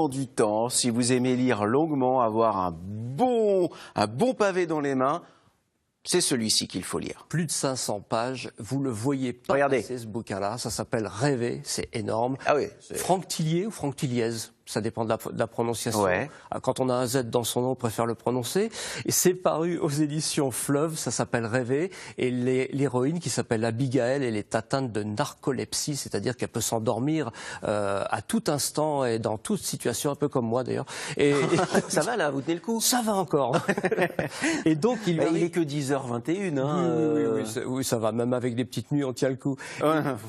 Du temps, si vous aimez lire longuement, avoir un bon pavé dans les mains, c'est celui-ci qu'il faut lire. Plus de 500 pages, vous le voyez pas. Regardez. C'est ce bouquin-là, ça s'appelle Rêver, c'est énorme. Ah oui. Franck Tillier ou Franck Tilliez, ça dépend de la prononciation. Ouais. Quand on a un Z dans son nom, on préfère le prononcer. Et c'est paru aux éditions Fleuve, ça s'appelle Rêver. Et l'héroïne qui s'appelle Abigail, elle est atteinte de narcolepsie, c'est-à-dire qu'elle peut s'endormir à tout instant et dans toute situation, un peu comme moi d'ailleurs. Et Ça va là, vous tenez le coup? ça va encore. Et donc il est que 10h21. Hein, oui, ça va. Même avec des petites nuits, on tient le coup.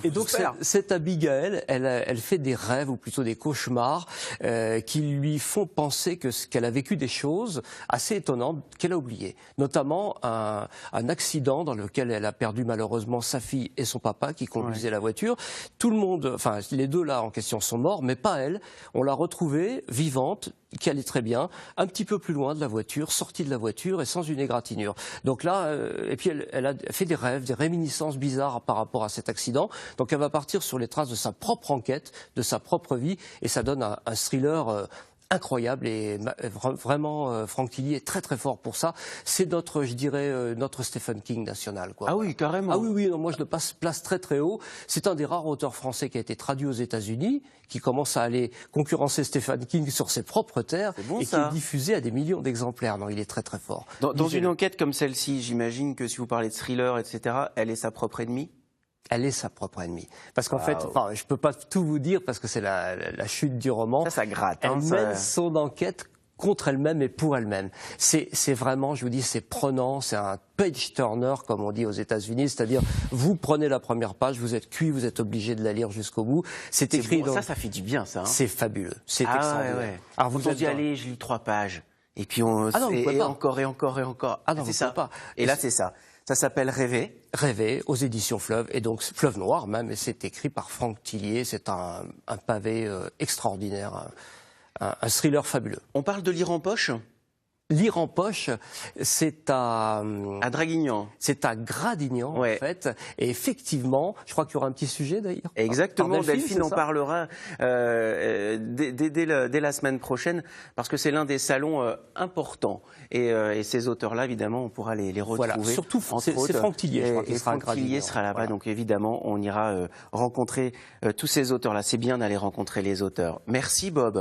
Et donc cette Abigail, elle fait des rêves ou plutôt des cauchemars qui lui font penser qu'elle a vécu des choses assez étonnantes qu'elle a oubliées. Notamment un accident dans lequel elle a perdu malheureusement sa fille et son papa qui conduisaient la voiture. Tout le monde, enfin les deux là en question sont morts, mais pas elle. On l'a retrouvée vivante, qui allait très bien, un petit peu plus loin de la voiture, sortie de la voiture et sans une égratignure. Donc là, et puis elle a fait des rêves, des réminiscences bizarres par rapport à cet accident. Donc elle va partir sur les traces de sa propre enquête, de sa propre vie, et ça donne un thriller incroyable. Et vraiment, Franck Tillier est très très fort pour ça. C'est notre, je dirais, notre Stephen King national, quoi. Ah oui, carrément. Ah oui, non, moi je le place très très haut. C'est un des rares auteurs français qui a été traduit aux États-Unis, qui commence à aller concurrencer Stephen King sur ses propres terres, bon, et qui est diffusé à des millions d'exemplaires. Non, il est très très fort. Dans une enquête comme celle-ci, j'imagine que si vous parlez de thriller, etc., elle est sa propre ennemie? Elle est sa propre ennemie. Parce qu'en fait, je peux pas tout vous dire parce que c'est la chute du roman. Ça gratte. Elle mène son enquête contre elle-même et pour elle-même. C'est vraiment, je vous dis, c'est prenant, c'est un page-turner, comme on dit aux États-Unis, c'est-à-dire vous prenez la première page, vous êtes cuit, vous êtes obligé de la lire jusqu'au bout. C'est écrit bon, ça fait du bien, ça. Hein. C'est fabuleux, c'est extraordinaire. Ouais. Alors vous dit, allez, je lis 3 pages. Et puis on encore et encore et encore. Ah non, c'est ça. Pas. Et là, c'est ça. Ça s'appelle Rêver. Rêver, aux éditions Fleuve, et donc Fleuve Noir même, et c'est écrit par Franck Tillier. C'est un pavé extraordinaire, un thriller fabuleux. On parle de lire en poche? Lire en poche, c'est à Draguignan. C'est à Gradignan, en fait. Et effectivement, je crois qu'il y aura un petit sujet d'ailleurs. Exactement, Delphine en parlera dès la semaine prochaine, parce que c'est l'un des salons importants. Et ces auteurs-là, évidemment, on pourra les retrouver. Voilà, surtout, c'est Franck Tillier, je crois, qui sera à Franck Tillier sera là-bas, donc évidemment, on ira rencontrer tous ces auteurs-là. C'est bien d'aller rencontrer les auteurs. Merci Bob.